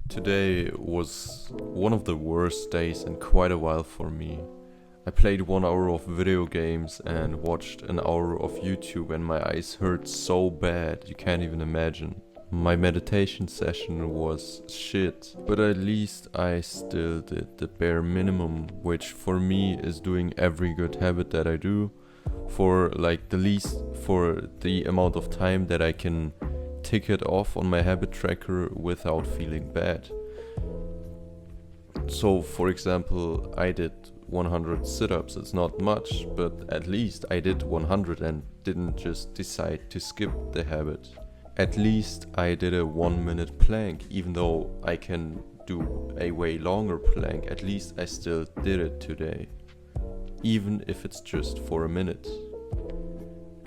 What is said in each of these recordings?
Today was one of the worst days in quite a while for me. I played 1 hour of video games and watched an hour of YouTube, and my eyes hurt so bad you can't even imagine. My meditation session was shit, but at least I still did the bare minimum, which for me is doing every good habit that I do for the amount of time that I can tick it off on my habit tracker without feeling bad. So for example, I did 100 sit-ups. It's not much, but at least I did 100 and didn't just decide to skip the habit. At least I did a 1 minute plank, even though I can do a way longer plank. At least I still did it today, even if it's just for a minute.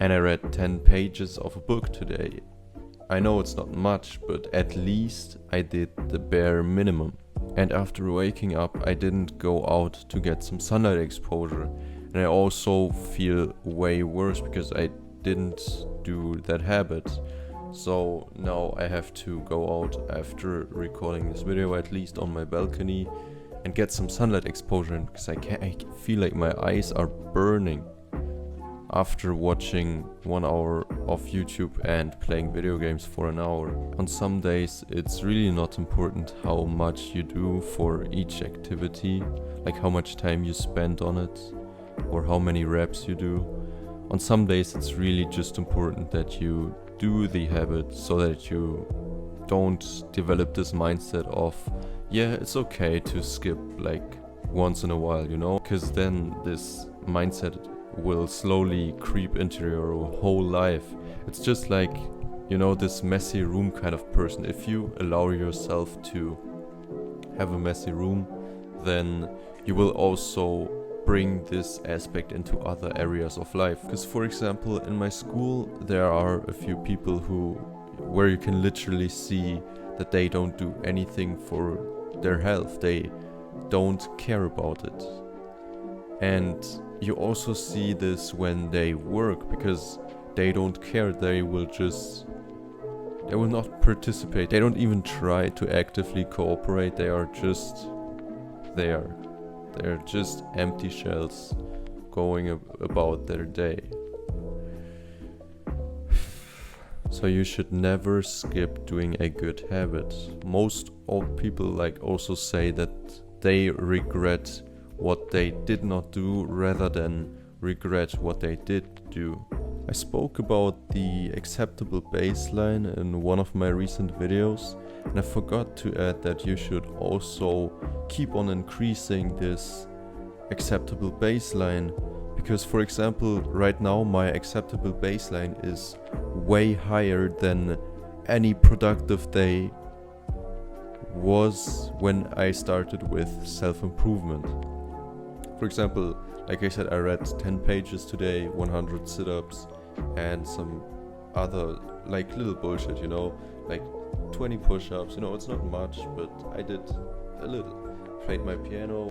And I read 10 pages of a book today. I know it's not much, but at least I did the bare minimum. And after waking up, I didn't go out to get some sunlight exposure. And I also feel way worse because I didn't do that habit. So now I have to go out after recording this video, at least on my balcony, and get some sunlight exposure, because I feel like my eyes are burning after watching 1 hour of YouTube and playing video games for an hour. On some days it's really not important how much you do for each activity, like how much time you spend on it or how many reps you do. On some days it's really just important that you do the habit, so that you don't develop this mindset of, yeah, it's okay to skip like once in a while, because then this mindset will slowly creep into your whole life. It's just like, this messy room kind of person. If you allow yourself to have a messy room, then you will also bring this aspect into other areas of life. Because for example, in my school there are a few people where you can literally see that they don't do anything for their health. They don't care about it. And you also see this when they work, because they don't care. They will not participate. They don't even try to actively cooperate. They are just there. They're just empty shells going about their day. So you should never skip doing a good habit. Most old people also say that they regret what they did not do rather than regret what they did do. I spoke about the acceptable baseline in one of my recent videos, and I forgot to add that you should also keep on increasing this acceptable baseline, because for example, right now my acceptable baseline is way higher than any productive day was when I started with self-improvement. For example, like I said, I read 10 pages today, 100 sit-ups, and some other little bullshit, like 20 push-ups. It's not much, but I did a little. Played my piano,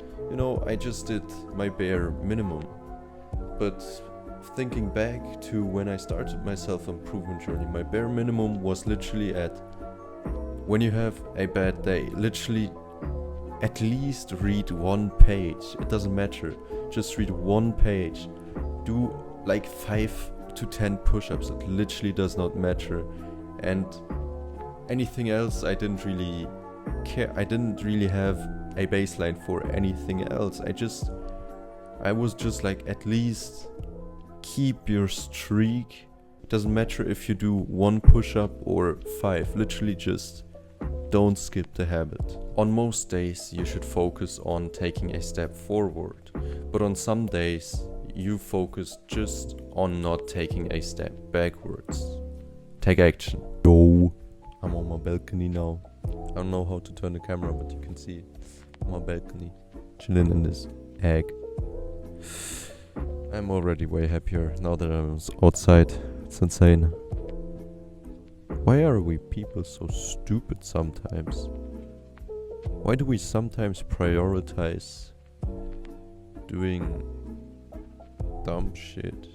I just did my bare minimum. But thinking back to when I started my self-improvement journey, my bare minimum was literally when you have a bad day, literally at least read 1 page. It doesn't matter, just read 1 page. Do 5 to 10 push-ups. It literally does not matter. And anything else, I didn't really care. I didn't really have a baseline for anything else. I was just at least keep your streak. It doesn't matter if you do 1 push-up or 5. Literally just don't skip the habit. On most days you should focus on taking a step forward, but on some days you focus just on not taking a step backwards. Take action. Yo, I'm on my balcony now. I don't know how to turn the camera, but you can see on my balcony, chilling in this egg. I'm already way happier now that I'm outside. It's insane. Why are we people so stupid sometimes? Why do we sometimes prioritize doing dumb shit?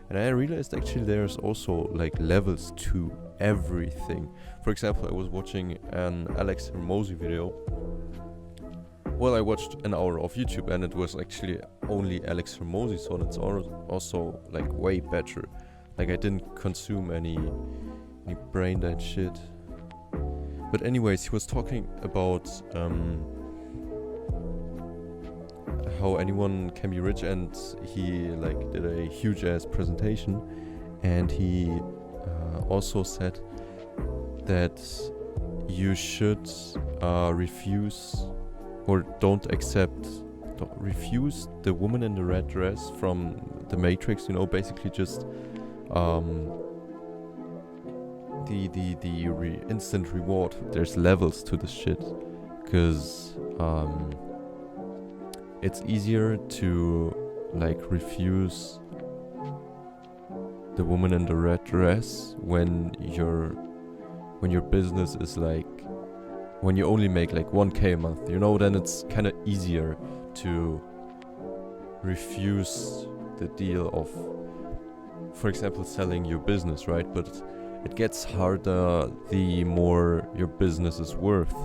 And I realized actually there's also levels to everything. For example, I was watching an Alex Hermosi video. Well, I watched an hour of YouTube and it was actually only Alex Hermosi, so it's also like way better. Like I didn't consume any brain dead shit. But anyways, he was talking about how anyone can be rich, and he like did a huge ass presentation, and he also said that you should refuse the woman in the red dress from the Matrix, basically just the instant reward. There's levels to this shit, because it's easier to like refuse the woman in the red dress when your business is like, when you only make like 1K a month, then it's kind of easier to refuse the deal of, for example, selling your business, right? But it gets harder the more your business is worth.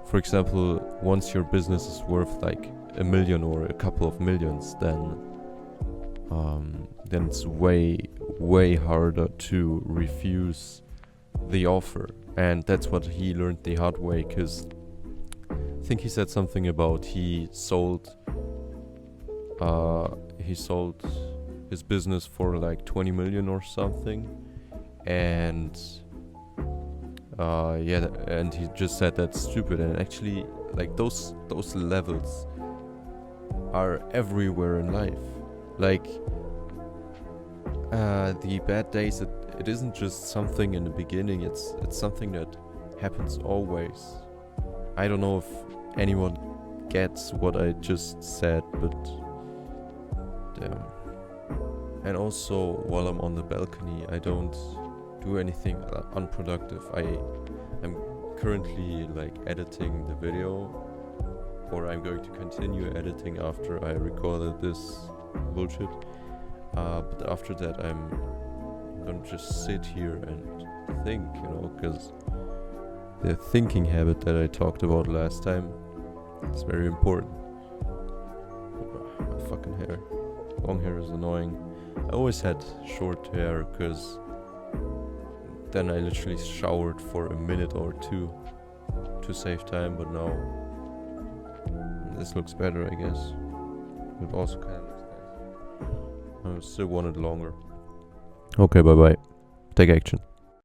For example, once your business is worth like $1 million or a couple of millions, then it's way harder to refuse the offer. And that's what he learned the hard way, because I think he said something about he sold his business for like 20 million or something, and and he just said that's stupid. And actually, like those levels are everywhere in life. Like the bad days, it isn't just something in the beginning, it's something that happens always. I don't know if anyone gets what I just said, but damn. And also, while I'm on the balcony, I don't do anything unproductive. I'm currently like editing the video, or I'm going to continue editing after I recorded this bullshit. But after that, I'm gonna just sit here and think, because the thinking habit that I talked about last time is very important. My fucking hair. Long hair is annoying. I always had short hair, because then I literally showered for a minute or two to save time, but now this looks better, I guess. It also kind of looks nice. I still want it longer. Okay, bye bye. Take action.